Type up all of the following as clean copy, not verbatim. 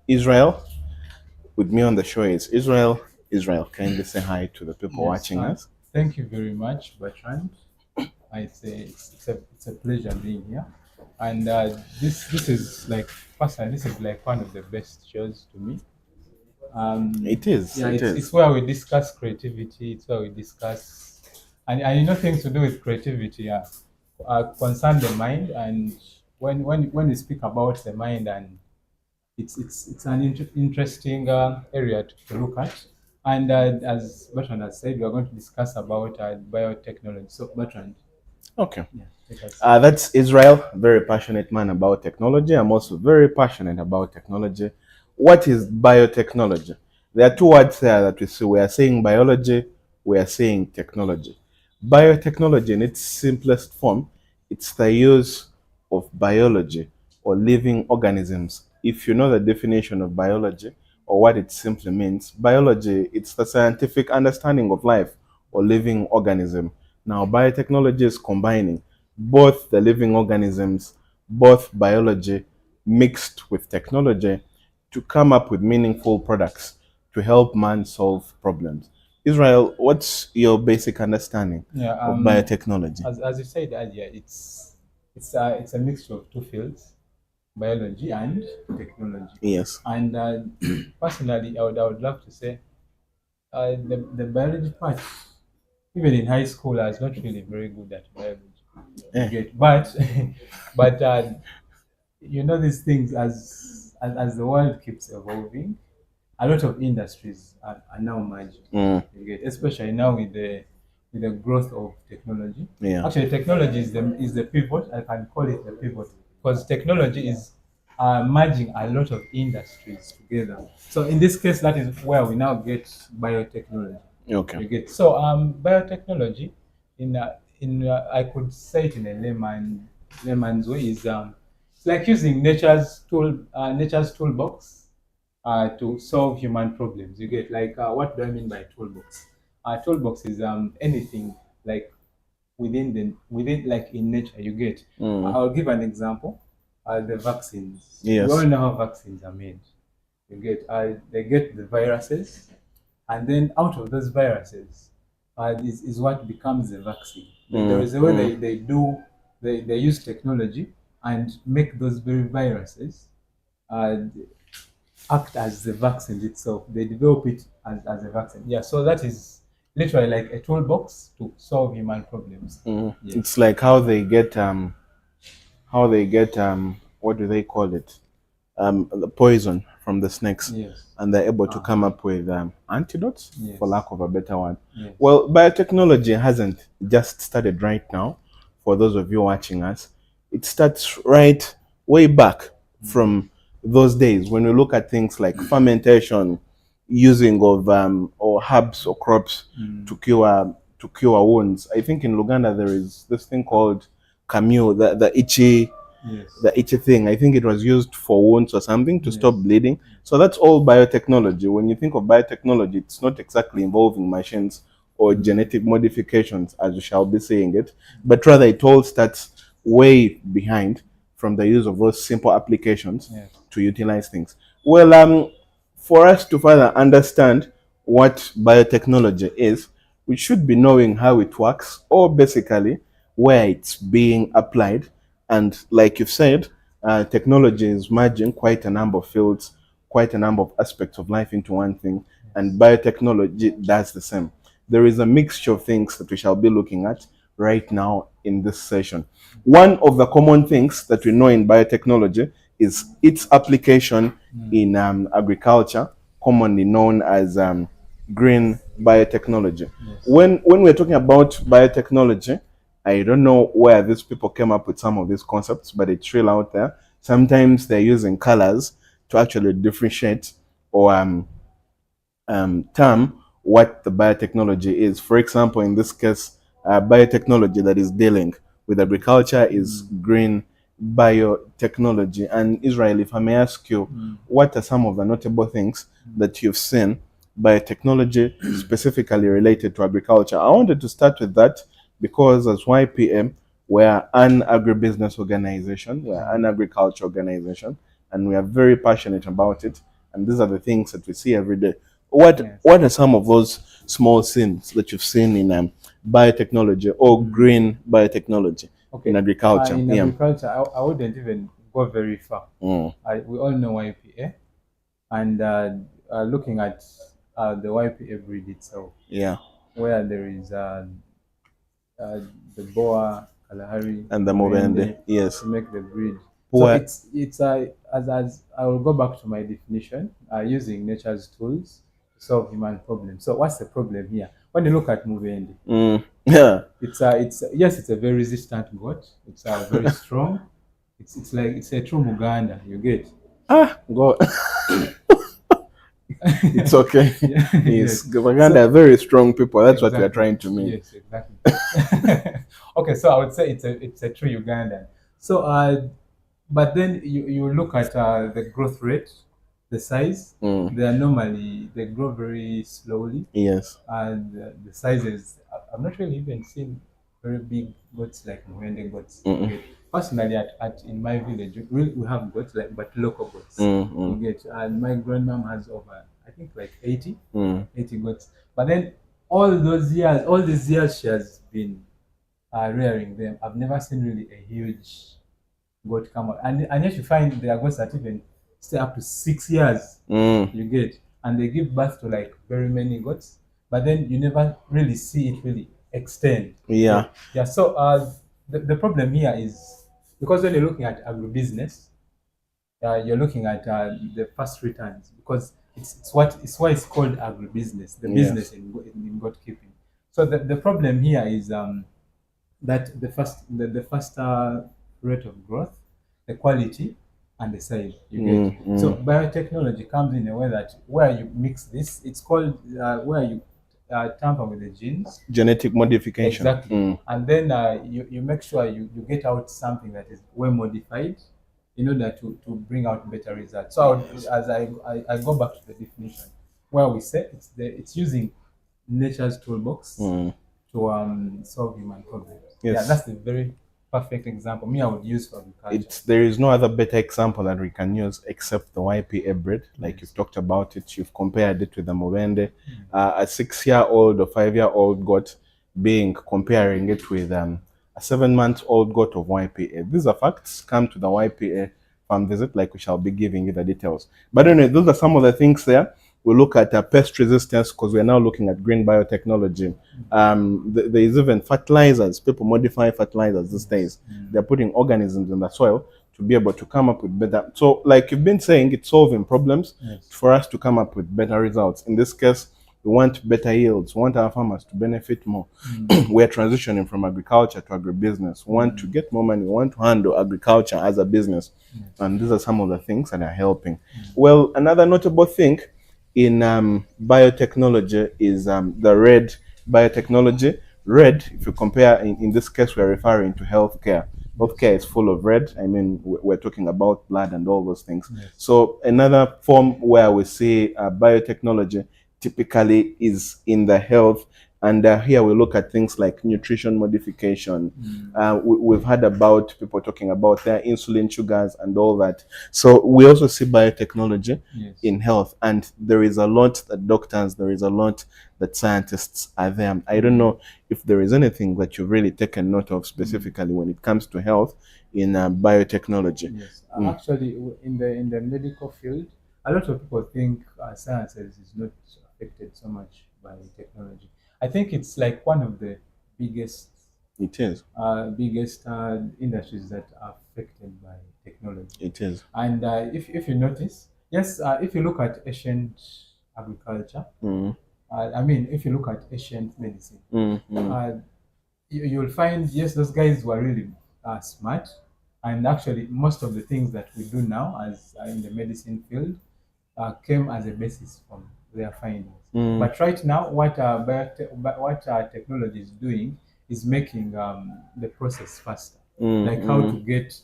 Israel. With me on the show is Israel. Israel, kindly say hi to the people Yes, watching us. thank you very much, Bertrand. I say it's a pleasure being here, and this is like personally this is like one of the best shows to me. It is. Yeah, It it's is. where we discuss creativity. It's where we discuss and things to do with creativity. Yeah, concern the mind, and when we speak about the mind and it's an interesting area to look at. And as Bertrand has said, we are going to discuss about biotechnology. So, Bertrand, Okay. yeah, take us. That's Israel. Very passionate man about technology. I'm also very passionate about technology. What is biotechnology? There are two words there that we see. We are saying biology. We are saying technology. Biotechnology, in its simplest form, it's the use of biology or living organisms. If you know the definition of biology or what it simply means, biology, it's the scientific understanding of life or living organism. Now, biotechnology is combining both the living organisms, both biology mixed with technology to come up with meaningful products to help man solve problems. Israel, what's your basic understanding Yeah, of biotechnology? as you said earlier, it's a mixture of two fields, biology and technology. Yes. And personally, I would love to say the biology part, even in high school, I was not really very good at biology. You Eh. get, but but these things as the world keeps evolving, a lot of industries are now merging. Mm, You get, especially now with the growth of technology. yeah. Actually, technology is the pivot. I can call it the pivot because technology is merging a lot of industries together. So in this case, that is where we now get biotechnology. Okay. You get, so biotechnology I could say it in a layman's way is it's like using nature's toolbox to solve human problems. You get, like, what do I mean by toolbox? Toolbox is anything like within, like, in nature. You get. Mm, I'll give an example. The vaccines. We all yes. know how vaccines are made. You get. They get the viruses, and then out of those viruses is what becomes the vaccine. There Mm, is a way mm, they use technology and make those very viruses uh, act as the vaccine itself. They develop it as a vaccine. Yeah, so that is literally like a toolbox to solve human problems. mm. Yes. It's like how they get what do they call it? The poison from the snakes, Yes. and they're able to Uh-huh. come up with antidotes, for Yes. lack of a better word. Yes. Well, biotechnology hasn't just started right now. For those of you watching us, it starts right way back from those days when we look at things like fermentation, using of or herbs or crops Mm. to cure wounds. I think in Luganda there is this thing called camille, Yes. the itchy thing. I think it was used for wounds or something to stop Yes. bleeding. So that's all biotechnology. When you think of biotechnology, it's not exactly involving machines or Mm. genetic modifications, as we shall be saying it, but rather it all starts way behind from the use of those simple applications Yes. to utilize things. Well, for us to further understand what biotechnology is, we should be knowing how it works or basically where it's being applied. And like you said, technology is merging quite a number of fields, quite a number of aspects of life into one thing, and Yes. biotechnology does the same. There is a mixture of things that we shall be looking at right now in this session. One of the common things that we know in biotechnology is its application Mm. in agriculture, commonly known as green biotechnology. Yes. When we're talking about biotechnology, I don't know where these people came up with some of these concepts, but it's real out there. Sometimes they're using colors to actually differentiate or term what the biotechnology is. For example, in this case, biotechnology that is dealing with agriculture is Mm. green biotechnology. And Israel, if I may ask you, Mm. what are some of the notable things that you've seen biotechnology specifically related to agriculture? I wanted to start with that because as YPM, we're an agribusiness organization, we're an agriculture organization, and we are very passionate about it. And these are the things that we see every day. What Yes. What are some of those small sins that you've seen in biotechnology or green biotechnology in agriculture? In agriculture, I wouldn't even go very far. Mm. We all know YPA, and looking at the YPA breed itself, Yeah. where there is the Boa, Kalahari, And the Mubende, yes. to make the breed. So What? it's as I will go back to my definition, using nature's tools to solve human problems. So what's the problem here? When you look at Mubende, Yeah. it's a very resistant goat. It's very strong. It's like it's a true Muganda. You get. Go. It's okay. Yeah, Yes, yes. Uganda are very strong people. That's what we are Exactly. trying to mean. Yes, exactly. Okay, so I would say it's a true Ugandan. So but then you look at the growth rate, the size. They grow very slowly, Yes. and the sizes. I've not really even seen very big goats like Mwende goats. Okay. Personally, in my village, we have goats like but local goats. You get, and my grandmom has over I think like 80 goats. But then all these years she has been rearing them. I've never seen really a huge goat come out, and yet you find there are goats that even stay up to 6 years. You get, and they give birth to like very many goats, but then you never really see it really extend. Yeah. Yeah. So the problem here is because when you're looking at agribusiness, you're looking at the first returns because it's why it's called agribusiness, the business in goat keeping. So the problem here is that the first rate of growth, the quality, and the size. You get. So biotechnology comes in a way that where you mix this, it's called where you tamper with the genes, Genetic modification. exactly, and then you make sure you get out something that is well modified in order to bring out better results. So as I go back to the definition, where we say it's using nature's toolbox to solve human problems. Yes. Yeah, that's the very perfect example. Me, I would use for agriculture. There is no other better example that we can use except the YPA breed. Like you've talked about it, you've compared it with the Mubende. A 6-year-old or 5-year-old goat comparing it with a 7-month-old goat of YPA. These are facts. Come to the YPA farm visit, like we shall be giving you the details. But anyway, those are some of the things there. We look at pest resistance because we're now looking at green biotechnology. There is even fertilizers. People modify fertilizers these days. They're putting organisms in the soil to be able to come up with better. So like you've been saying, it's solving problems for us to come up with better results. In this case, we want better yields. We want our farmers to benefit more. We're transitioning from agriculture to agribusiness. We want to get more money. We want to handle agriculture as a business. And these are some of the things that are helping. Well, another notable thing in biotechnology is the red biotechnology. Red, if you compare, in this case, we're referring to healthcare. Healthcare is full of red. I mean, we're talking about blood and all those things. So another form where we see biotechnology typically is in the health. And here we look at things like nutrition modification. We've heard about people talking about their insulin sugars and all that. So we also see biotechnology in health. And there is a lot that doctors, there is a lot that scientists are there. I don't know if there is anything that you've really taken note of specifically when it comes to health in biotechnology. Yes. Actually, in the medical field, a lot of people think sciences is not affected so much by technology. I think it's like one of the biggest industries that are affected by technology. It is. And if you notice, yes, if you look at ancient agriculture, I mean, if you look at ancient medicine, you'll find, yes, those guys were really smart. And actually, most of the things that we do now as in the medicine field came as a basis from their findings. But right now, what technology is doing is making the process faster, like how to get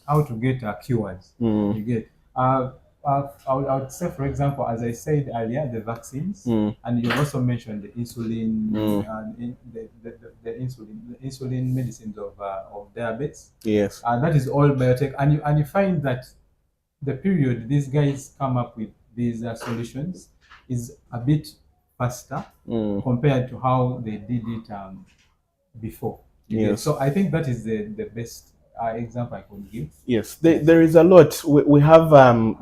cures. You get. I would say, for example, as I said earlier, the vaccines, and you also mentioned the insulin, the insulin medicines of diabetes. Yes. That is all biotech, and you find that the period these guys come up with these solutions is a bit faster compared to how they did it before. Yes. So I think that is the best example I could give. Yes, there is a lot. We have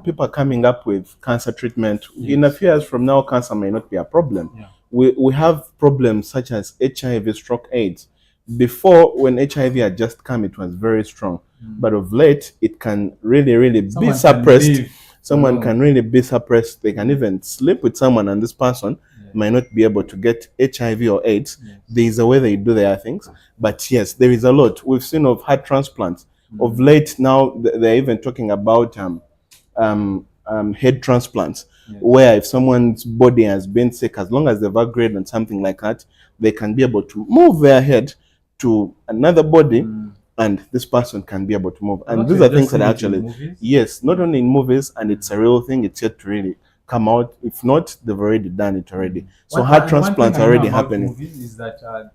people coming up with cancer treatment. In a Yes. few years from now, cancer may not be a problem. Yeah. We have problems such as HIV, stroke, AIDS. Before, when HIV had just come, it was very strong. But of late, it can really be Someone can suppressed. live Someone long. can really be suppressed. They can even sleep with someone, and this person might not be able to get HIV or AIDS. There is a way they do their things. But yes, there is a lot. We've seen of heart transplants. Of late now, they're even talking about head transplants, where if someone's body has been sick, as long as they've upgraded and something like that, they can be able to move their head to another body, and this person can be able to move. And these are things that actually, yes, not only in movies, and it's a real thing. It's yet to really come out. If not, they've already done it already. So heart transplants are already happening. Movies is that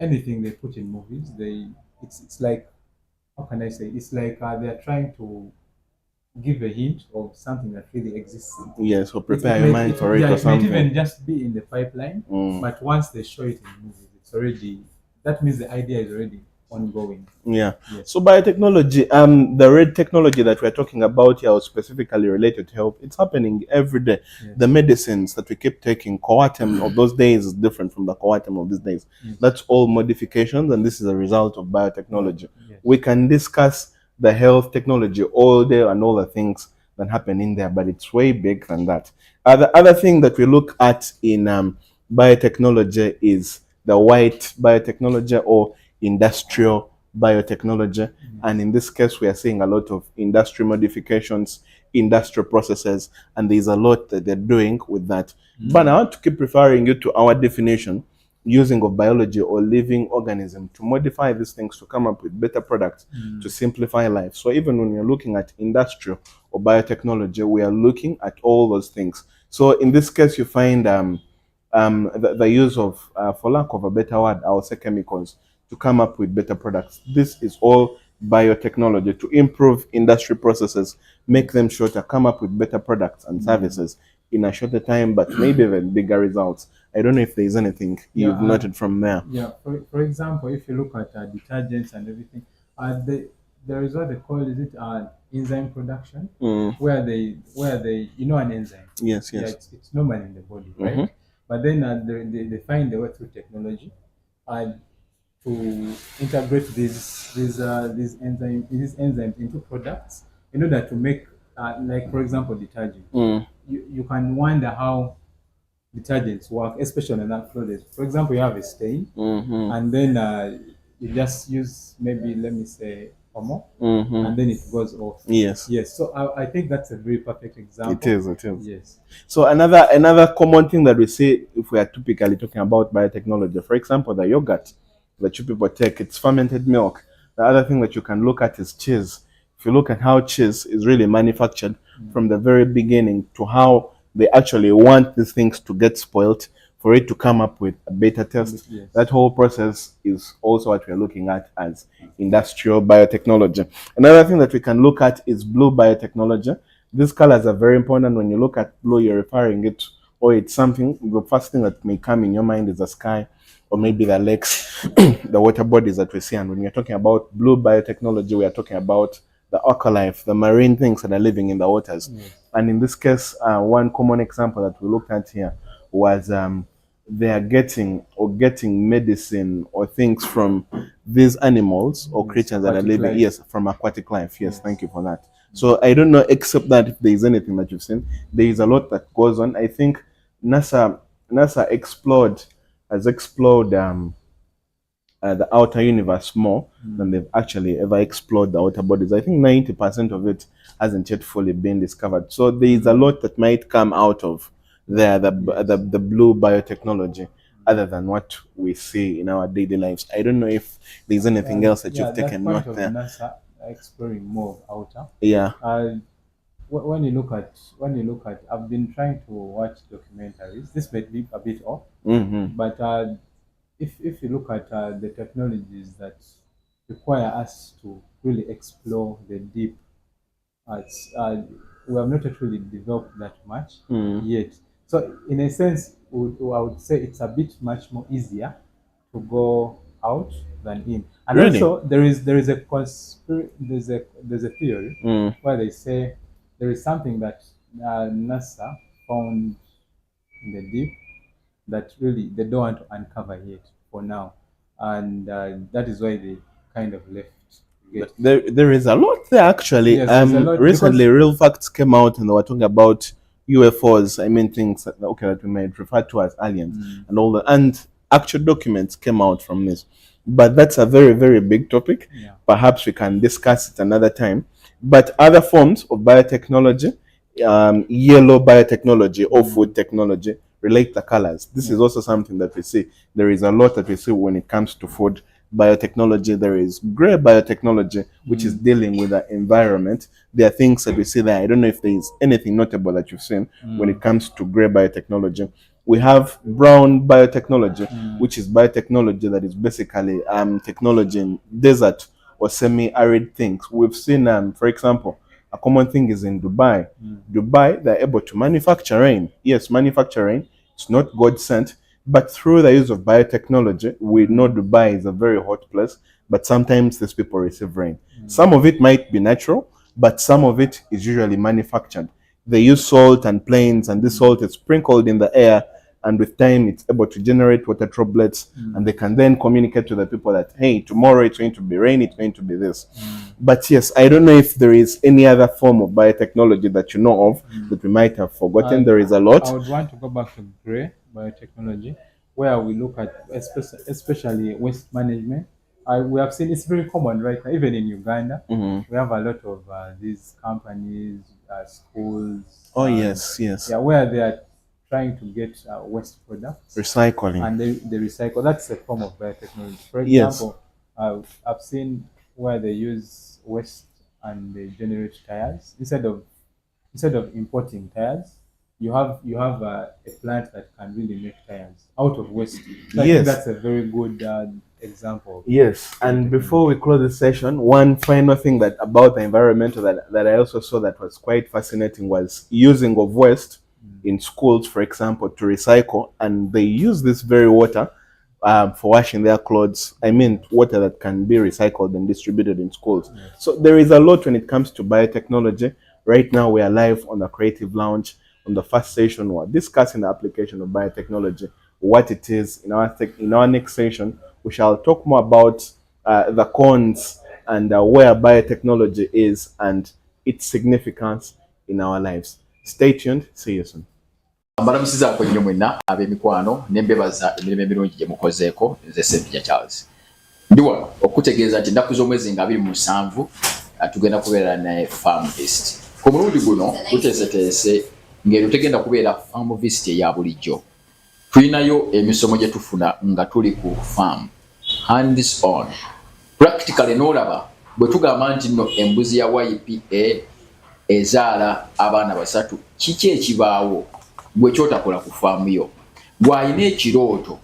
anything they put in movies, it's like, how can I say? It's like they're trying to give a hint of something that really exists. Yes, or prepare your mind for it or It might something. even just be in the pipeline, but once they show it in movies, it's already, that means the idea is already ongoing. Yeah. So biotechnology, the red technology that we're talking about here, specifically related to health, it's happening every day. The medicines that we keep taking, Coartem of those days is different from the Coartem of these days. That's all modifications, and this is a result of biotechnology. We can discuss the health technology all day and all the things that happen in there, but it's way big than that. The other thing that we look at in biotechnology is the white biotechnology or industrial biotechnology. And in this case, we are seeing a lot of industry modifications, industrial processes, and there's a lot that they're doing with that. But I want to keep referring you to our definition using of biology or living organism to modify these things to come up with better products to simplify life. So even when you're looking at industrial or biotechnology, we are looking at all those things. So in this case, you find the use of, for lack of a better word, I'll say chemicals to come up with better products. This is all biotechnology to improve industry processes, make them shorter, come up with better products and services in a shorter time, but maybe even bigger results. I don't know if there's anything you've noted from there. Yeah, for example, if you look at detergents and everything, there is what they call, is it enzyme production, where they an enzyme. Yes. Yeah, it's normal in the body, right? But then they find a way through technology to integrate these enzymes into products in order to make like, for example, detergent. You can wonder how detergents work, especially on that clothes. For example, you have a stain, and then you just use, maybe, let me say, Omo, and then it goes off. Yes. So I think that's a very perfect example. It is. Yes. So another common thing that we see if we are typically talking about biotechnology, for example, the yogurt that you people take, it's fermented milk. The other thing that you can look at is cheese. If you look at how cheese is really manufactured from the very beginning to how they actually want these things to get spoiled for it to come up with a better taste. That whole process is also what we're looking at as industrial biotechnology. Another thing that we can look at is blue biotechnology. These colors are very important. When you look at blue, you're referring it, or it's something, the first thing that may come in your mind is the sky, or maybe the lakes, the water bodies that we see. And when you're talking about blue biotechnology, we are talking about the aqualife, the marine things that are living in the waters. And in this case, one common example that we looked at here was they are getting medicine or things from these animals or creatures that are living, yes, from aquatic life. Yes, thank you for that. So I don't know, except that if there is anything that you've seen, there is a lot that goes on. I think NASA has explored the outer universe more than they've actually ever explored the outer bodies. I think 90% of it hasn't yet fully been discovered. So there is a lot that might come out of there, the blue biotechnology, other than what we see in our daily lives. I don't know if there's anything else that you've taken note there. NASA exploring more of outer. Yeah. When you look at, I've been trying to watch documentaries. This might be a bit off, but if you look at the technologies that require us to really explore the deep it's, we have not actually developed that much yet. So in a sense, I would say it's a bit much more easier to go out than in. And Really? also there's a theory where they say there is something that NASA found in the deep that really they don't want to uncover yet for now, and that is why they kind of left. There is a lot there actually. Yes, there's a lot, Recently, because real facts came out and they were talking about UFOs. I mean, things that, that we might refer to as aliens and all that. And actual documents came out from this. But that's a very, very big topic. Yeah. Perhaps we can discuss it another time. But other forms of biotechnology, yellow biotechnology or food technology, relate the colors. This is also something that we see. There is a lot that we see when it comes to food biotechnology. There is gray biotechnology, which is dealing with the environment. There are things that we see there. I don't know if there is anything notable that you've seen when it comes to gray biotechnology. We have brown biotechnology, which is biotechnology that is basically technology in desert or semi-arid things. We've seen, for example, a common thing is in Dubai. Dubai, they're able to manufacture rain. Yes, manufacture rain. It's not God sent, but through the use of biotechnology, we know Dubai is a very hot place, but sometimes these people receive rain. Some of it might be natural, but some of it is usually manufactured. They use salt and planes, and this salt is sprinkled in the air, and with time it's able to generate water droplets, and they can then communicate to the people that, hey, tomorrow it's going to be rain, it's going to be this. But yes, I don't know if there is any other form of biotechnology that you know of that we might have forgotten. There is a lot. I would want to go back to gray biotechnology, where we look at especially waste management. We have seen it's very common right now, even in Uganda. We have a lot of these companies, schools. Oh, yes. Yeah, where they are trying to get waste products. Recycling. And they recycle. That's a form of biotechnology. For example, I've seen where they use waste and they generate tires instead of importing tires. You have a plant that can really make tires out of waste. So I think that's a very good example. Yes, and before we close the session, one final thing that about the environmental that I also saw that was quite fascinating was using of waste in schools, for example, to recycle, and they use this very water for washing their clothes. I mean, water that can be recycled and distributed in schools. So there is a lot when it comes to biotechnology. Right now, we are live on the Creative Lounge. On the first session, we're discussing the application of biotechnology, what it is. In our next session, we shall talk more about the cons and where biotechnology is and its significance in our lives. Stay tuned. See you soon. Mbalamusizaako nnyo mwenna ab'emikwano ne mbebaza emirimu emirungi gye mukozeeko nze Ssempijja Charles. Ndi wano okutegeeza nti ennaku z'omwezi nga 27 tugenda kubeera ne Farm Visit. Ku mulundi guno tuteeseteese ng'eno tegenda kubeera Farm Visit eya bulijjo. Tulinayo emisomo gye tufuna nga tuli ku farm, hands on. Practically n'olaba bwe tugamba nti nno embuzi ya YPA ezaala abaana basatu, kiki ekibaawo gwe kyotakola ku faamu yo? Bw'alina ekirooto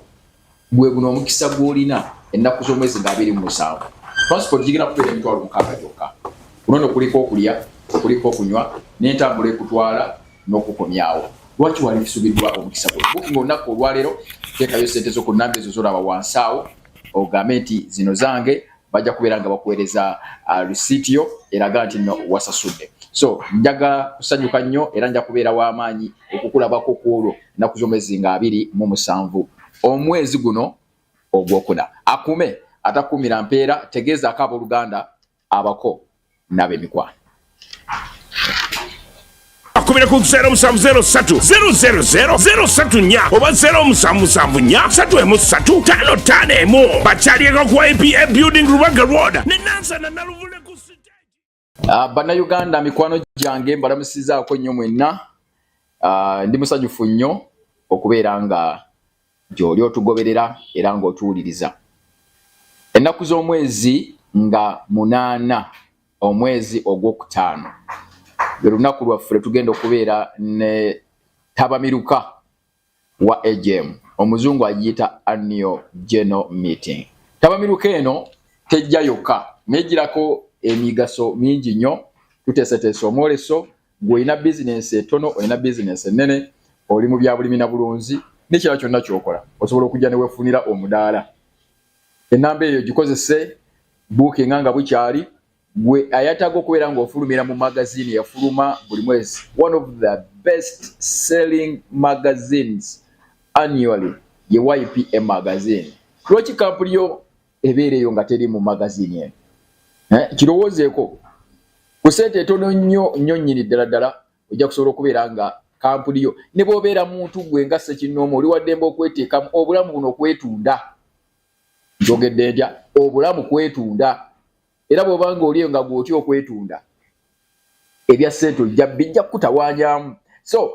gwe guno omukisa gw'olina ennaku z'omwezi nga 27. Transport gigenda kubeera emitwalo 6 gyokka. Kuno kuliko okulya, kuliko okunywa, n'entambula ekutwala n'okukomyawo. Lwaki wali kisubiddwa omukisa gwe? Booking olunaku olwaleero, teekayo ssente zo ku nnamba ezo z'olaba wansi awo, ogambe nti zino zange, bajja kubeera nga bakuweereza receipt yo eraga nti nno wasasudde. So njagala kusanyuka nnyo era nja kubeera w'amaanyi okukulabako ku olwo ennaku z'omwezi nga 27 omwezi guno ogwokuna. Akume atakumira mpeera, tegeeza ak'abooluganda abako n'ab'emikwano. Akubira ku 0703 000 034 oba 0774 313 bakyalieko ku Ypa Building Rubaga Road ne Nansana Naluvule ku stage. Bannayuganda mikwano gyange mbalamusizaako nnyo mwenna. Ndi musanyufu nnyo okubeera nga gy'oli otugoberera era ng'otuwuliriza. Ennaku z'omwezi nga 8 omwezi ogwokutaano lunaku lwaffe tugenda okubeera ne tabamiruka wa AGM, omuzungu agiyita annual general meeting. Tabamiruka eno tejja yokka, negirako emigaso mingi nnyo tuteeseteese omwoleso gw'olina bizinensi etono olina bizinensi ennene oli mu bya bulimi na bulunzi n'ekirala kyonna ky'okola osobola okujja ne weefunira omudaala. Ennamba eyo gikozese buukinga nga bukyali gwe ayataaga okubeera ng'ofulumira mu magazini yafuluma buli mwezi. One of the best selling magazines annually ye YPA magazine. Lwaki kampuni yo ebeera eyo nga teri mu magazini eno? Kirowoozeeko ku ssente etono nnyo nnyini ddala ojja kusobola okubeera nga kampuni yo ne bw'obeera muntu gwe nga ssekinnoomu oli waddembe okweteekamu obulamu buno okwetunda. Njogedde ntya obulamu kwetunda. Era bw'obanga oliyo nga gw'otya okwetunda ebya ssente bijja kukutawaanyamu. So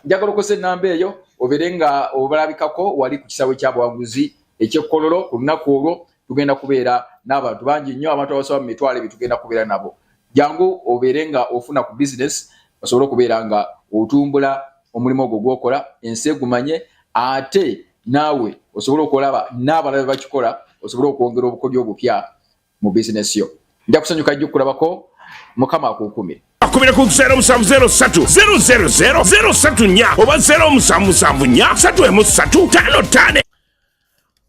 njagala okosa ennamba eyo obeere nga obalabikako wali ku kisaawe kya buwanguzi eky'ekkololo. Ku lunaku olwo tugenda kubeera n'abantu bangi nnyo abantu abasoba mu mitwalo ebyo tugenda kubeera nabo. Jangu obeere nga ofuna ku bizinesi osobole okubeera nga otumbula omulimu ogwo gw'okola ensi egumanye ate naawe osobole okulaba n'abalala bakikola osobole okwongera obukodyo obupya mu bizinesi yo. Nja kusanyuka nnyo okulabako. Mukama akukumire. Akubira ku 0730 oba 0774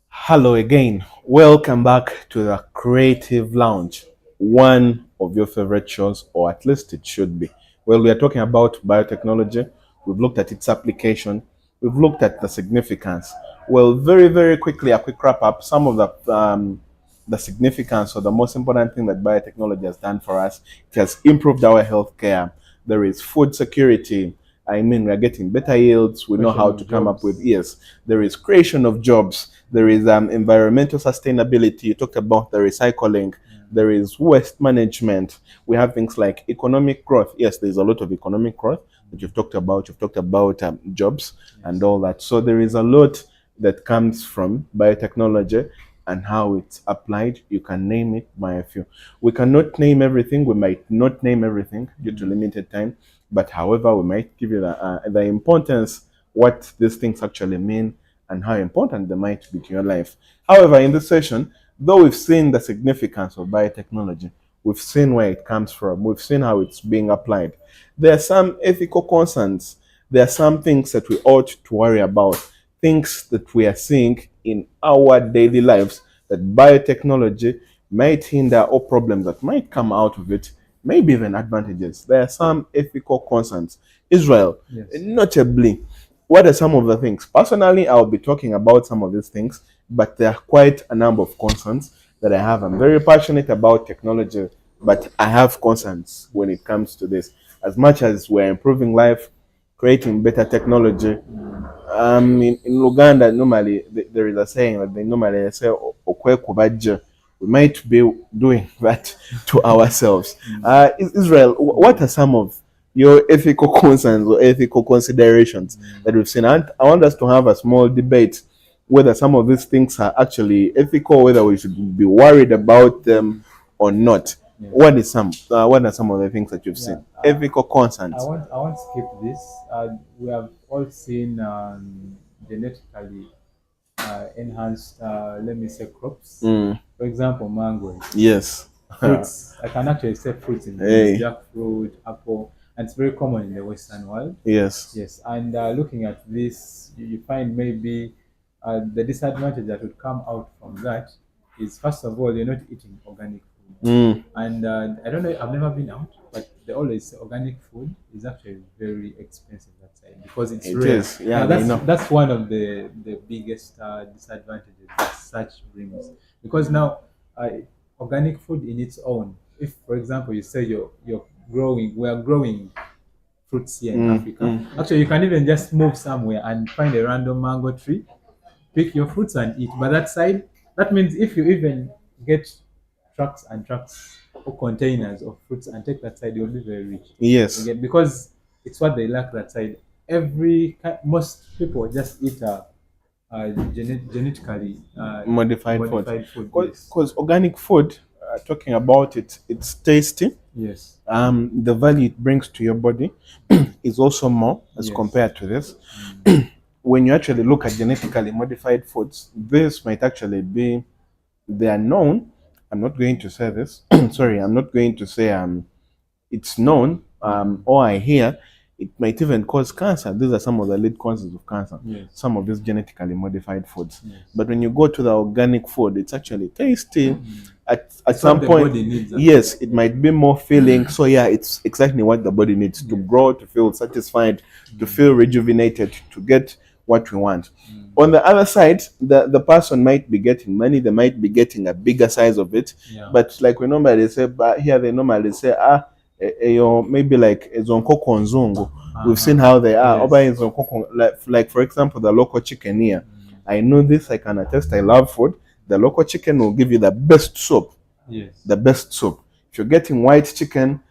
Hello again. Welcome back to the Creative Lounge, one of your favorite shows, or at least it should be. Well, we are talking about biotechnology. We've looked at its application. We've looked at the significance. Well, very quickly, a quick wrap up. Some of the significance, or the most important thing that biotechnology has done for us, it has improved our healthcare. There is food security. I mean, we are getting better yields. We know how to come up with, yes. There is creation of jobs. There is environmental sustainability. You talked about the recycling. There is waste management. We have things like economic growth. Yes, there's a lot of economic growth that you've talked about. You've talked about jobs and all that. So there is a lot that comes from biotechnology and how it's applied. You can name it by a few. We cannot name everything. We might not name everything due to limited time. But however, we might give you the importance, what these things actually mean, and how important they might be to your life. However, in this session, though we've seen the significance of biotechnology, we've seen where it comes from, we've seen how it's being applied, there are some ethical concerns. There are some things that we ought to worry about, things that we are seeing in our daily lives that biotechnology might hinder, or problems that might come out of it, maybe even advantages. There are some ethical concerns. Israel, notably, what are some of the things? Personally, I'll be talking about some of these things, but there are quite a number of concerns that I have. I'm very passionate about technology, but I have concerns when it comes to this. As much as we're improving life, creating better technology, in Uganda, normally, there is a saying that they normally say, we might be doing that to ourselves. Israel, what are some of your ethical concerns or ethical considerations that we've seen? And I want us to have a small debate whether some of these things are actually ethical, whether we should be worried about them or not. What are some of the things that you've seen? Ethical concerns. I want to skip this. We have all seen genetically enhanced, let me say, crops. For example, mango. Yes. Fruits. I can actually say fruits in jackfruit, apple, and it's very common in the Western world. Yes. Yes. And looking at this, you find maybe the disadvantage that would come out from that is, first of all, you're not eating organic food. And I don't know, I've never been out, but they always say organic food is actually very expensive that side because it's rare. Yeah, that's one of the biggest disadvantages that such brings. Because now, organic food in its own, if, for example, you say we are growing fruits here in Africa, actually you can even just move somewhere and find a random mango tree, pick your fruits and eat. But that side, that means if you even get trucks and trucks or containers of fruits and take that side, you'll be very rich. Yes. Again, because it's what they lack that side. Most people just eat genetically modified food. Because organic food, talking about it, it's tasty. Yes. The value it brings to your body is also more as compared to this. When you actually look at genetically modified foods, this might actually be, they are known. I'm not going to say this. Sorry, I'm not going to say it's known, or I hear, it might even cause cancer. These are some of the lead causes of cancer. Yes. Some of these genetically modified foods. Yes. But when you go to the organic food, it's actually tasty. At It's some what the point, body needs, yes, it might be more filling. So yeah, it's exactly what the body needs to grow, to feel satisfied, to feel rejuvenated, to get what we want. On the other side, the person might be getting money, they might be getting a bigger size of it. Yeah. But like we normally say, but here they normally say, maybe like ezonkoko nzungu. We've seen how they are. Yes. Oba ezonkoko, like for example, the local chicken here. I know this, I can attest, I love food. The local chicken will give you the best soup. Yes. The best soup. If you're getting white chicken,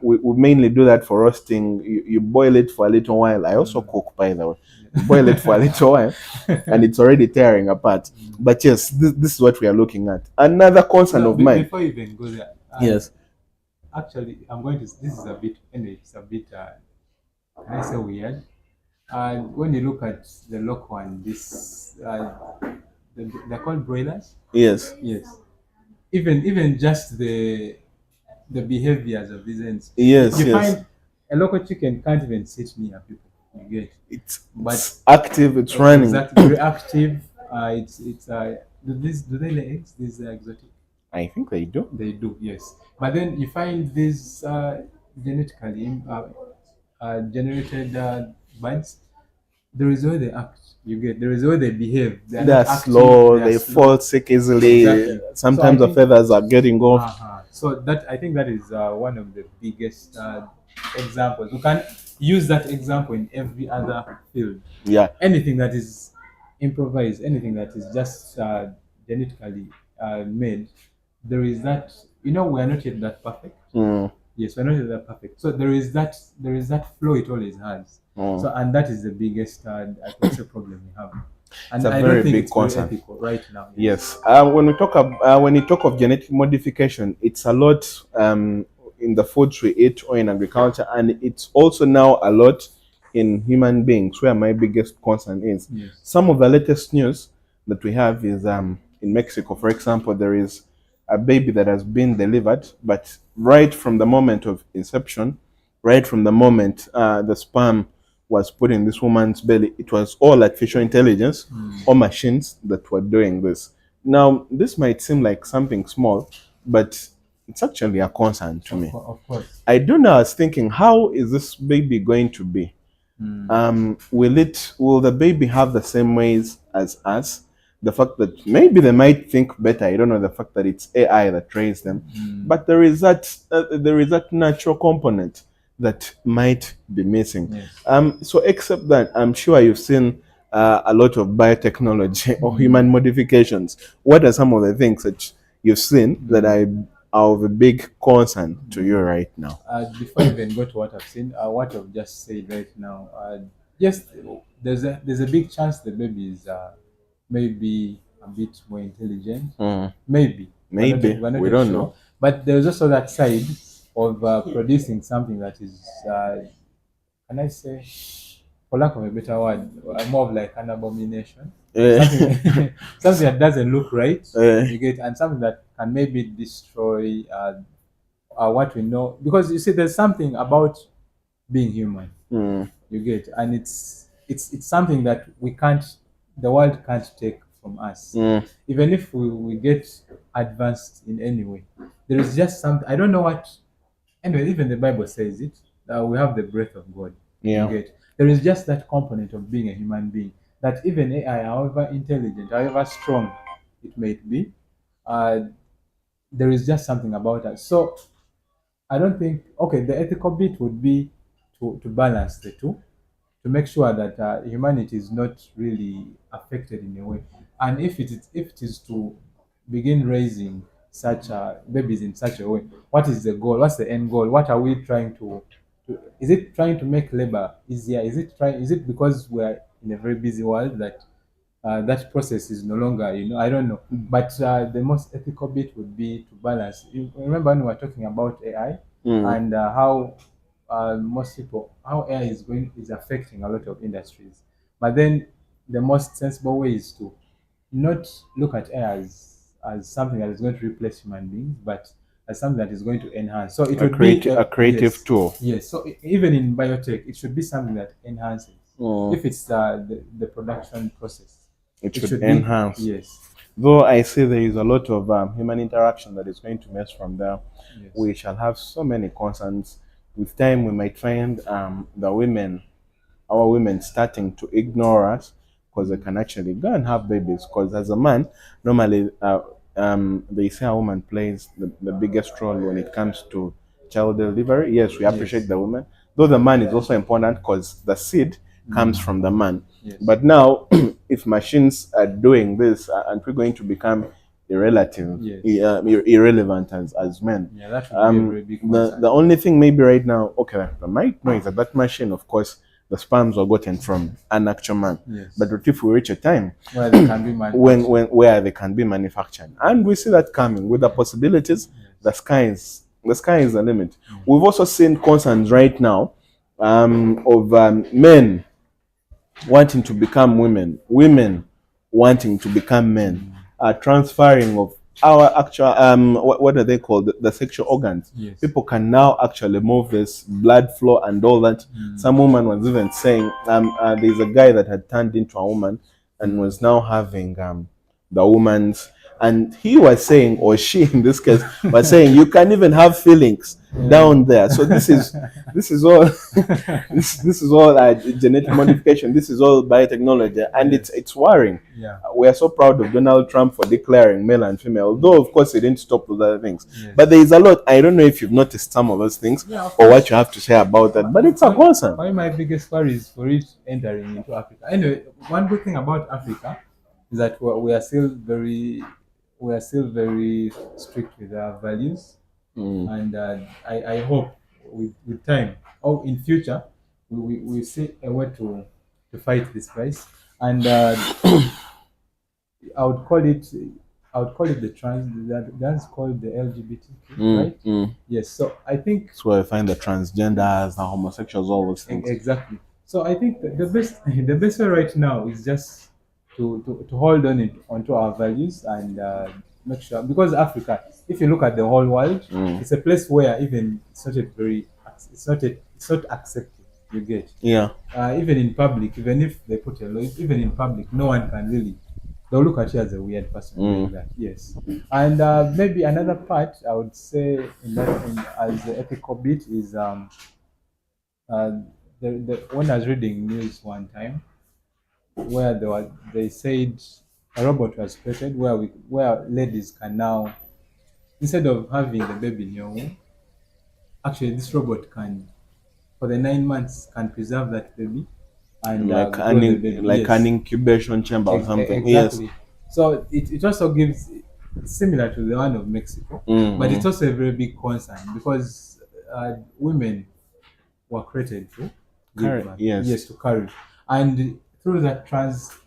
we mainly do that for roasting. You boil it for a little while. I also cook, by the way. You boil it for a little while, and it's already tearing apart. But yes, this is what we are looking at. Another concern of mine. Before you even go there, Yes. actually, I'm going to. This is a bit. Anyway, it's a bit. Can I say weird? And when you look at the local one, this they're called broilers. Yes. Yes. Even just the behaviors of these ends. Yes. You Yes. find a local chicken can't even sit near people. You get. It's active. It's running. Exactly. Very active. Do they lay eggs? These are exotic. I think they do. They do, yes. But then you find these genetically generated birds. There is where they act. You get. There is where they behave. They're not active, slow. they are They slow. fall sick easily. Exactly. Sometimes So I the think- feathers are getting off. So that I think that is one of the biggest examples. We can use that example in every other field. Yeah. Anything that is improvised, anything that is just genetically made, there is that. We are not yet that perfect. Yes, we're not yet that perfect. So there is that flow it always has. So and that is the biggest I could say problem we have. And It's a I very don't think big it's very concern. ethical right now. Yes. When you talk of genetic modification, it's a lot in the foods we eat or in agriculture, and it's also now a lot in human beings, where my biggest concern is. Yes. Some of the latest news that we have is in Mexico, for example, there is a baby that has been delivered, but right from the moment of inception, right from the moment the sperm was put in this woman's belly, it was all artificial intelligence or machines that were doing this. Now, this might seem like something small, but it's actually a concern to me. Of course. I do know, I was thinking, how is this baby going to be? Will the baby have the same ways as us? The fact that maybe they might think better. I don't know, the fact that it's AI that raised them, but there is that natural component that might be missing. Yes. So except that, I'm sure you've seen a lot of biotechnology or human modifications. What are some of the things that you've seen that are of a big concern to you right now? Before I even go to what I've seen, what I've just said right now, yes, there's a big chance the baby is maybe a bit more intelligent. Maybe. Maybe. We're not We yet don't sure. know. But there's also that side of producing something that is, can I say, for lack of a better word, more of like an abomination. Something, something that doesn't look right. You get, and something that can maybe destroy what we know. Because you see, there's something about being human. You get, and it's something that the world can't take from us. Even if we get advanced in any way, there is just something. I don't know what. Anyway, even the Bible says it. We have the breath of God. Yeah. You get, there is just that component of being a human being that even AI, however intelligent, however strong it may be, there is just something about us. So I don't think, okay, the ethical bit would be to balance the two, to make sure that humanity is not really affected in a way. And if it is to begin raising such babies in such a way, what is the goal? What's the end goal? What are we trying to is it trying to make labor easier? Is it because we're in a very busy world that that process is no longer, I don't know. But the most ethical bit would be to balance. You remember when we were talking about AI and how most people, how AI is affecting a lot of industries. But then the most sensible way is to not look at AI as something that is going to replace human beings, but as something that is going to enhance. So it A would be a creative yes, tool. Yes. So even in biotech, it should be something that enhances. If it's the production process, It should should enhance. Be, yes. Though I see there is a lot of human interaction that is going to mess from there. Yes. We shall have so many concerns. With time, we might find our women starting to ignore us because they can actually go and have babies. Because as a man, normally they say a woman plays the biggest role when it comes to child delivery. Yes, we appreciate the woman, though the man is also important because the seed comes from the man. Yes. But now, if machines are doing this, and we're going to become irrelevant as men. Yeah, that would be a very big concern. The only thing maybe right now, okay, I might know is that machine, of course, the sperms were gotten from an actual man. Yes. But what if we reach a time where they can be manufactured? where they can be manufactured, and we see that coming with the possibilities, the sky is the limit. We've also seen concerns right now of men wanting to become women, women wanting to become men, transferring of our actual what are they called, the sexual organs. Yes. People can now actually move this blood flow and all that. Some woman was even saying there's a guy that had turned into a woman and was now having the woman's, and he was saying, or she in this case was saying, you can even have feelings down there. So this is all this is all genetic modification. This is all biotechnology, and it's worrying. Yeah. We are so proud of Donald Trump for declaring male and female, though of course he didn't stop with other things. Yes. But there is a lot. I don't know if you've noticed some of those things or what you have to say about that, but it's a concern. Why my biggest worry is for it entering into Africa. Anyway, one good thing about Africa is that we are still very strict with our values, and I hope with time or in future we see a way to fight this price. And I would call it the trans. That's called the LGBT, right? Yes. So I think That's where I find the transgenders, the homosexuals, all those things. exactly. So I think the best way right now is just to hold onto our values and make sure, because Africa, if you look at the whole world, it's a place where even it's not accepted. You get. Yeah. Even in public, even if they put a law, even in public, no one can really. They'll look at you as a weird person doing that. Yes. And maybe another part I would say as the ethical bit is when I was reading news one time where they said a robot was created where ladies can now, instead of having the baby in your womb, actually this robot can, for the 9 months, can preserve that baby and Like grow the baby. like Yes. an incubation chamber or something. Exactly. Yes. So it also gives, similar to the one of Mexico, but it's also a very big concern because women were created to Carry, give birth. yes. Yes, to carry, and through that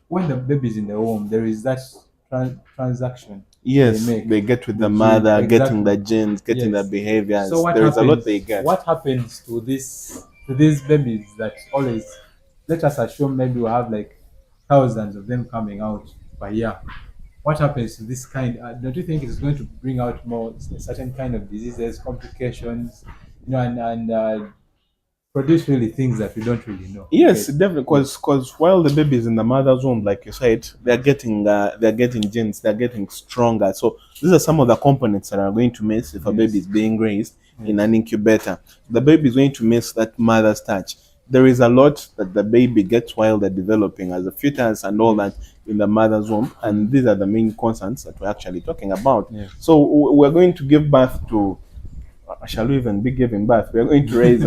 when the baby is in the womb, there is that transaction. Yes, make. they get with the gene, mother, exactly. getting the genes, getting Yes. the behaviors. So There is a lot they get. What happens to these babies that always, let us assume maybe we have like thousands of them coming out per year. What happens to this kind? Don't you think it's going to bring out more certain kind of diseases, complications, and produce really things that we don't really know? Yes, Okay. definitely. Because while the baby is in the mother's womb, like you said, they're getting genes, they're getting stronger. So these are some of the components that are going to miss if a baby is being raised in an incubator. The baby is going to miss that mother's touch. There is a lot that the baby gets while they're developing as a fetus and all that in the mother's womb, and these are the main concerns that we're actually talking about. Yeah. So we're going to give birth to. Shall we even be giving birth? We are going to raise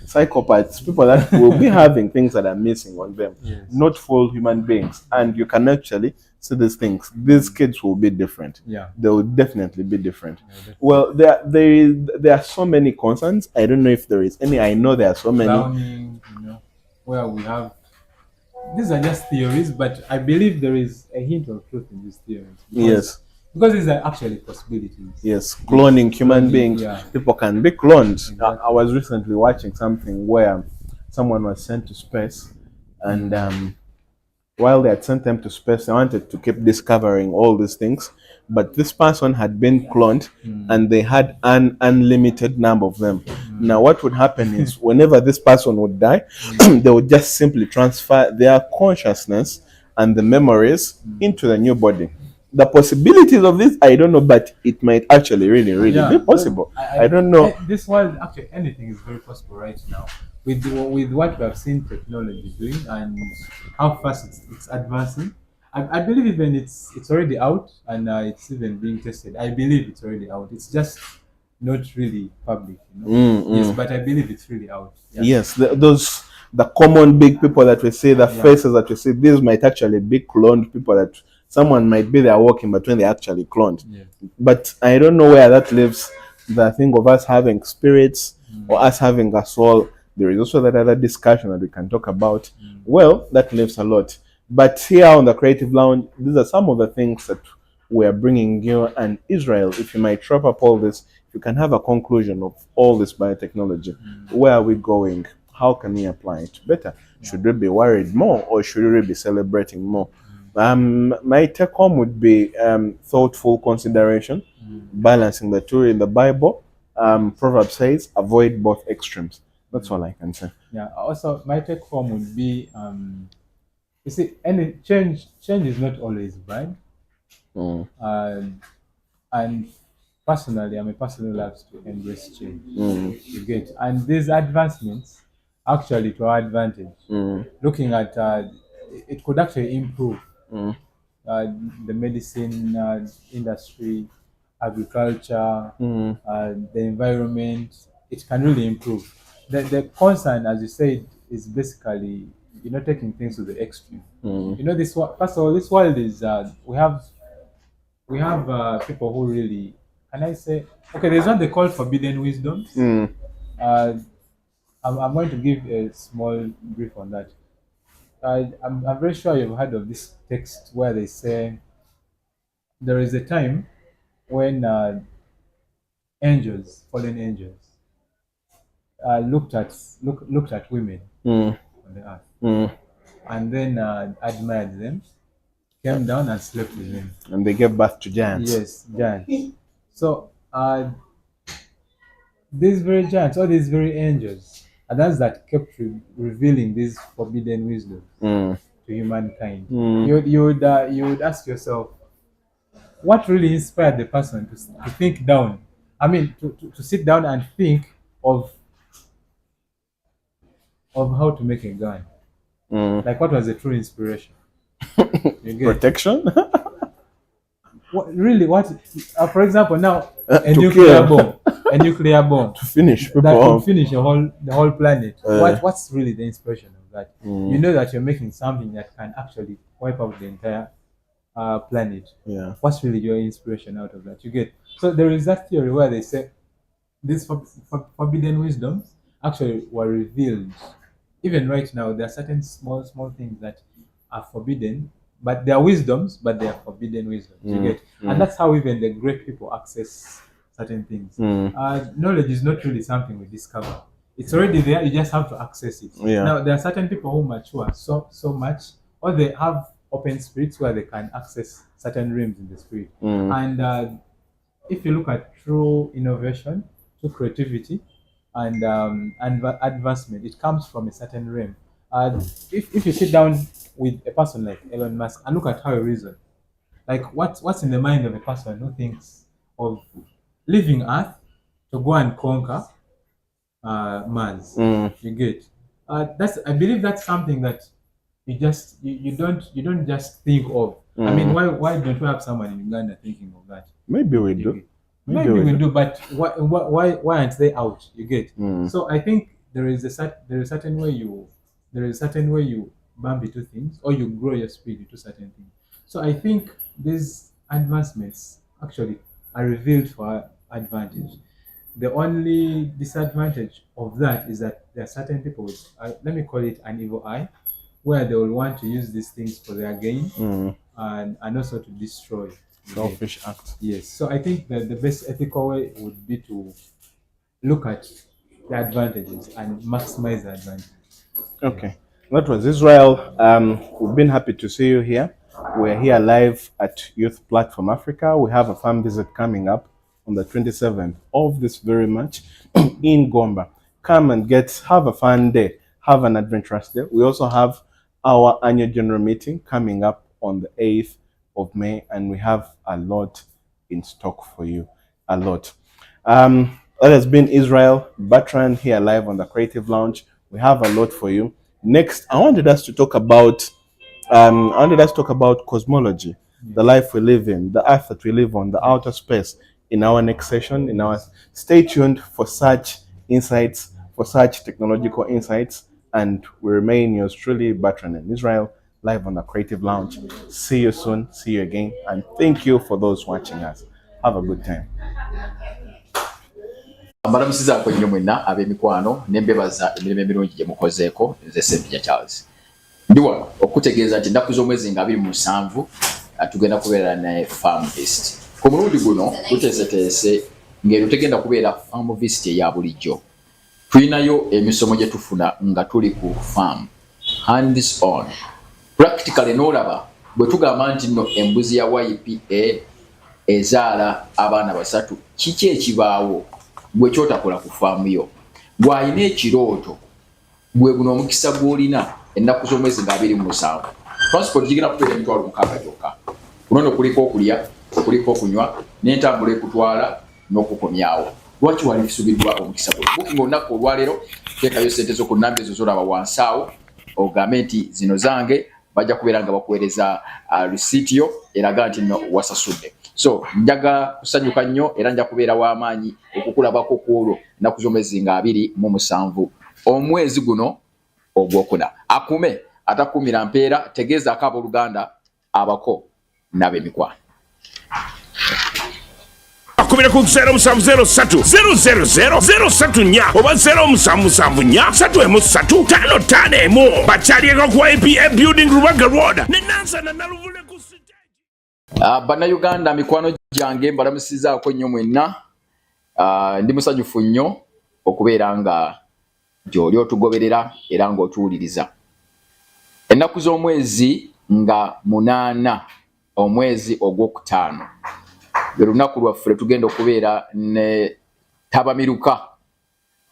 psychopaths, people that will be having things that are missing on them, not full human beings. And you can actually see these things. These kids will be different. Yeah. They will definitely be different. Yeah, definitely. Well, there are so many concerns. I don't know if there is any. I know there are so many. Clowning, where we have, these are just theories, but I believe there is a hint of truth in these theories. Because these are actually possibilities. Yes, cloning human Cloning, beings. yeah. People can be cloned. Exactly. I was recently watching something where someone was sent to space, and while they had sent them to space, they wanted to keep discovering all these things. But this person had been cloned and they had an unlimited number of them. Now, what would happen is whenever this person would die, they would just simply transfer their consciousness and the memories into the new body. The possibilities of this, I don't know, but it might actually really be possible. I don't know. This world, actually, anything is very possible right now. With what we have seen technology doing and how fast it's advancing, I believe even it's already out and it's even being tested. I believe it's already out. It's just not really public, Yes, but I believe it's really out. Yeah. Yes, the common big people that we see, the faces that we see, these might actually be cloned people that someone might be there walking, but when they actually cloned. Yeah. But I don't know where that leaves the thing of us having spirits or us having a soul. There is also that other discussion that we can talk about. Well, that leaves a lot. But here on the Creative Lounge, these are some of the things that we are bringing you. And Israel, if you might wrap up all this, you can have a conclusion of all this biotechnology. Where are we going? How can we apply it better? Should we be worried more or should we be celebrating more? My take home would be thoughtful consideration, balancing the two in the Bible. Proverbs says, avoid both extremes. That's all I can say. Yeah. Also, my take home would be, you see, any change is not always bad. And personally, I'm a person who loves to embrace change. You get, and these advancements actually to our advantage. Looking at it could actually improve the medicine industry, agriculture, the environment. It can really improve. The concern, as you said, is basically taking things to the extreme. This first of all, this world is we have people who really, can I say, okay, there's what they call forbidden wisdoms. I'm going to give a small brief on that. I'm very sure you've heard of this text where they say there is a time when fallen angels, looked at women on the earth, and then admired them, came down and slept with them, and they gave birth to giants. Yes, giants. So these very giants, all these very angels, and that's that kept revealing these forbidden wisdom to humankind. You would ask yourself, what really inspired the person to think down? I mean, to sit down and think of how to make a gun. Like, what was the true inspiration? Protection. What? For example, now a nuclear bomb To finish people that could off. finish the whole planet. What's really the inspiration of that? You know that you're making something that can actually wipe out the entire planet. Yeah. What's really your inspiration out of that? You get. So there is that theory where they say these forbidden wisdoms actually were revealed. Even right now, there are certain small things that are forbidden, but they are wisdoms, but they are forbidden wisdoms. You get, and that's how even the great people access certain things. Knowledge is not really something we discover; it's already there. You just have to access it. Yeah. Now there are certain people who mature so much, or they have open spirits where they can access certain realms in the spirit. And if you look at true innovation, true creativity, and advancement, it comes from a certain realm. If you sit down with a person like Elon Musk and look at how he reasons, like what's in the mind of a person who thinks of leaving Earth to go and conquer Mars. You get, I believe that's something that you don't just think of. I mean, why don't we have someone in Uganda thinking of that? Maybe we do. Maybe we do, but why aren't they out? You get. So I think there is a certain way you bump into things, or you grow your speed into certain things. So I think these advancements actually are revealed for our advantage. The only disadvantage of that is that there are certain people with, let me call it an evil eye, where they will want to use these things for their gain and also to destroy. Selfish act. Yes. So I think that the best ethical way would be to look at the advantages and maximize the advantage. Okay. That was Israel. We've been happy to see you here. We're here live at Youth Platform Africa. We have a farm visit coming up on the 27th of this very month in Gomba. Come and have a fun day. Have an adventurous day. We also have our annual general meeting coming up on the 8th of May, and we have a lot in stock for you. A lot. That has been Israel Bertrand here live on the Creative Lounge. We have a lot for you. Next, I wanted us to talk about cosmology, the life we live in, the earth that we live on, the outer space in our next session. Stay tuned for such insights, for such technological insights, and we remain yours truly, Bertrand and Israel, live on the Creative Lounge. See you soon, see you again, and thank you for those watching us. Have a good time. Mbalamusizaako nnyo mwenna ab'emikwano ne mbebaza emirimu emirungi gye mukozeeko nze Ssempijja Charles. Ndi wano okutegeeza nti ennaku z'omwezi nga 27 tugenda kubeera ne Farm Visit. Ku mulundi guno tuteeseteese ng'ero tegenda kubeera Farm Visit eya bulijjo. Tulinayo emisomo gye tufuna nga tuli ku farm, hands on. Practically n'olaba bwe tugamba nti nno embuzi ya YPA ezaala abaana basatu, kiki ekibaawo gwe kyotakola ku faamu yo? Bw'alina ekirooto gwe guno omukisa gw'olina ennaku z'omwezi nga 27. Transport gigenda kubeera emitwalo 6 gyokka. Kuno kuliko okulya, kuliko okunywa, n'entambula ekutwala n'okukomyawo. Lwaki wali kisubiddwa omukisa gwe? Booking olunaku olwaleero, teekayo ssente zo ku nnamba ezo z'olaba wansi awo, ogambe nti zino zange, bajja kubeera nga bakuweereza receipt yo eraga nti nno wasasudde. So njaga kusanyuka nnyo era nja kubeera w'amaanyi okukulabako ku olwo ennaku z'omwezi nga 27 omwezi guno ogwokuna. Akume atakumira mpeera, tegeeza ak'abooluganda abako n'ab'emikwano. Akubira ku 0703 000 034 oba 0774 3M355 bakyalieko ku Ypa Building Rubaga Road ne Nansana Naluvule ku stage. Bannayuganda mikwano gyange mbalamusizaako nnyo mwenna. Ndi musanyufu nnyo okubeera nga gy'oli otugoberera era ng'otuwuliriza. Ennaku z'omwezi nga 8 omwezi ogwokutaano lwe lunaku lwaffe tugenda okubeera ne tabamiruka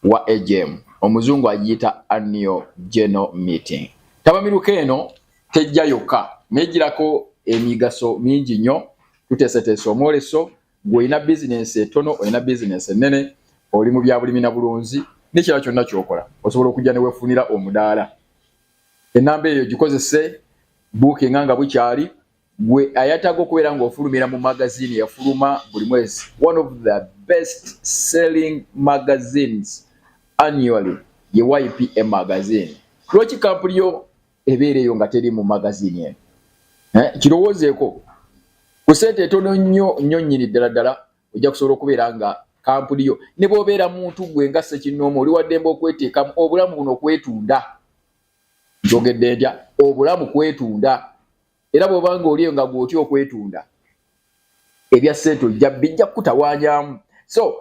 wa AGM, omuzungu agiyita annual general meeting. Tabamiruka eno tejja yokka negirako emigaso mingi nnyo. Tuteeseteese omwoleso gw'olina bizinensi etono, olina bizinensi ennene, oli mu bya bulimi na bulunzi, n'ekirala kyonna ky'okola osobola okujja ne weefunira omudaala. Ennamba eyo gikozese bookinga nga bukyali. Gwe ayataaga okubeera ng'ofulumira mu magazine yafuluma buli mwezi, one of the best selling magazines annually ye YPA magazine. Lwaki kampuni yo ebeera eyo nga teri mu magazine eno? Kirowoozeeko ku ssente etono nnyo nnyini ddala ojja kusobola okubeera nga kampuni yo ne bw'obeera muntu gwe nga Ssekinnoomu oli waddembe okweteekamu obulamu buno kwetunda. Njogedde ntya? Obulamu kwetunda. Era bw'obanga oliyo nga gw'otya okwetunda, ebya ssente bijja kukutawaanyamu. So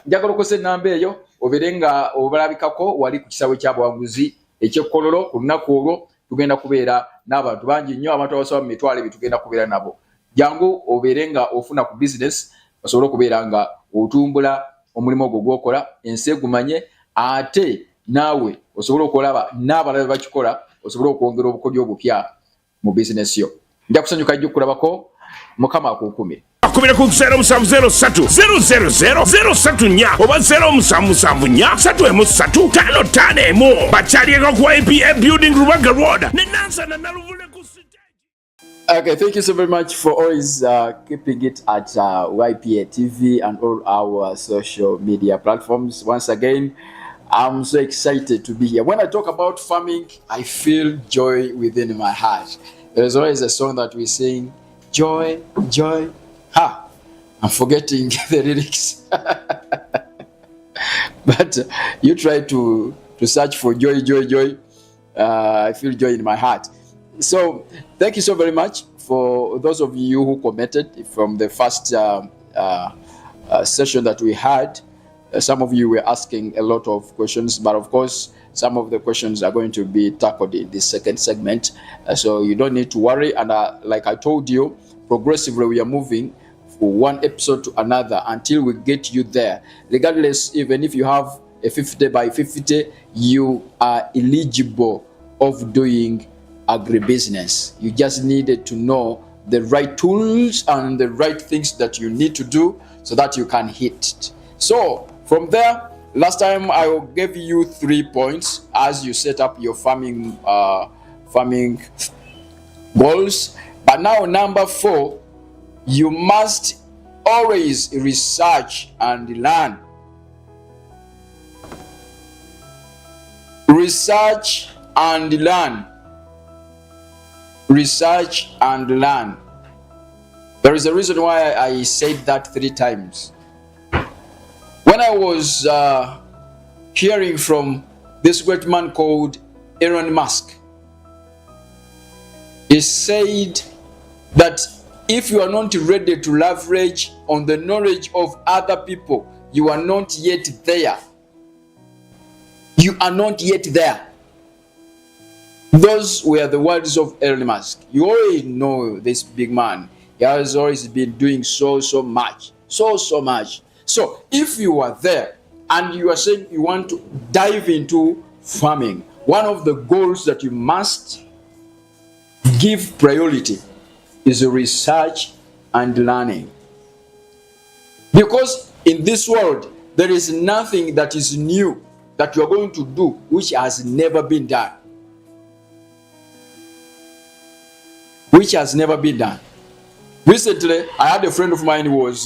njagala okosa ennamba eyo obeere nga obalabikako wali ku kisaawe ky'abawaguzi eky'ekkololo. Ku lunaku olwo tugenda kubeera n'abantu bangi nnyo, abantu abasoba mu mitwalo ebyo tugenda kubeera nabo. Jangu obeere nga ofuna ku bizinesi, osobole okubeera nga otumbula omulimu ogwo gw'okola, ensi egumanye, ate naawe osobole okulaba n'abalala bakikola, osobole okwongera obukodyo obupya mu bizinesi yo. Nja kusanyuka nnyo okulabako. Mukama akukumire. Akubira ku 0703 000 034 oba 0774 3M355 bakyalieko ku Ypa Building Rubaga Road ne Nansana Naluvule ku stage. Okay, thank you so very much for always keeping it at Ypa TV and all our social media platforms. Once again, I'm so excited to be here. When I talk about farming, I feel joy within my heart. There is always a song that we sing, joy, joy. I'm forgetting the lyrics. But you try to search for joy, joy, joy. I feel joy in my heart. So thank you so very much for those of you who commented from the first session that we had. Some of you were asking a lot of questions, but of course, some of the questions are going to be tackled in this second segment. So you don't need to worry. And like I told you, progressively we are moving from one episode to another until we get you there. Regardless, even if you have a 50 by 50, you are eligible of doing agribusiness. You just needed to know the right tools and the right things that you need to do so that you can hit it. So from there, last time I gave you 3 points as you set up your farming goals. But now number 4, you must always research and learn. Research and learn. Research and learn. There is a reason why I said that 3 times. When I was hearing from this great man called Elon Musk, he said that if you are not ready to leverage on the knowledge of other people, you are not yet there. You are not yet there. Those were the words of Elon Musk. You already know this big man. He has always been doing so much. So much. So if you are there and you are saying you want to dive into farming, one of the goals that you must give priority is research and learning. Because in this world, there is nothing that is new that you are going to do which has never been done. Which has never been done. Recently, I had a friend of mine who was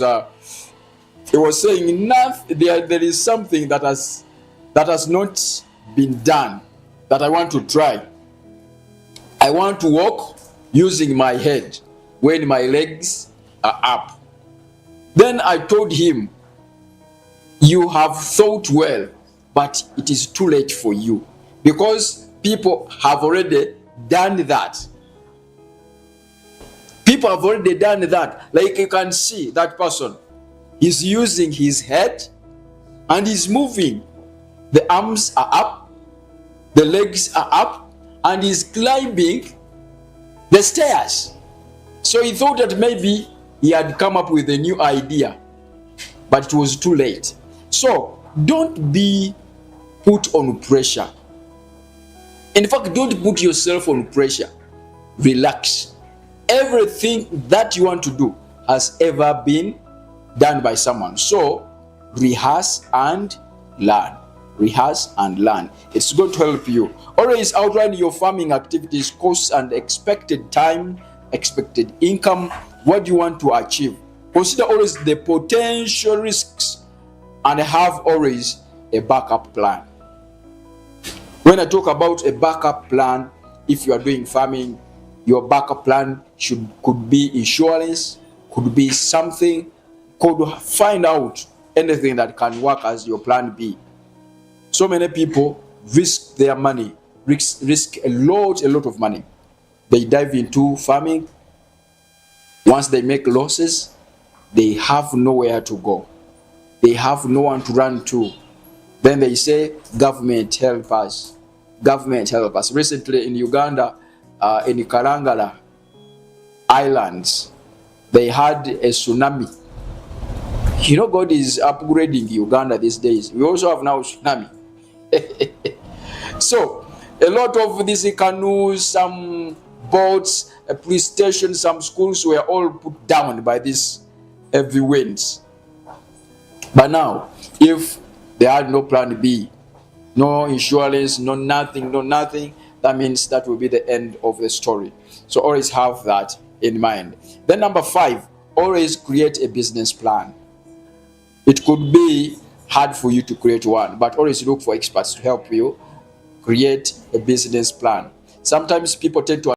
saying there is something that has not been done that I want to try. I want to walk using my head when my legs are up. Then I told him, you have thought well, but it is too late for you because people have already done that. People have already done that. Like you can see that person is using his head and he's moving. The arms are up, the legs are up, and he's climbing the stairs. So he thought that maybe he had come up with a new idea, but it was too late. So don't be put on pressure. In fact, don't put yourself on pressure. Relax. Everything that you want to do has ever been done by someone. So rehearse and learn. Rehearse and learn. It's going to help you. Always outline your farming activities, costs and expected time, expected income. What do you want to achieve? Consider always the potential risks and have always a backup plan. When I talk about a backup plan, if you are doing farming, your backup plan could be insurance, could be something, could find out anything that can work as your plan B. So many people risk their money, risk a lot of money. They dive into farming. Once they make losses, they have nowhere to go. They have no one to run to. Then they say, government help us. Government help us. Recently in Uganda, in the Karangala Islands, they had a tsunami. You know, God is upgrading Uganda these days. We also have now tsunami. So, a lot of these canoes, some boats, a police station, some schools were all put down by these heavy winds. But now, if they had no plan B, no insurance, no nothing, that means that will be the end of the story. So always have that in mind. Then number 5, always create a business plan. It could be hard for you to create one, but always look for experts to help you create a business plan. Sometimes people tend to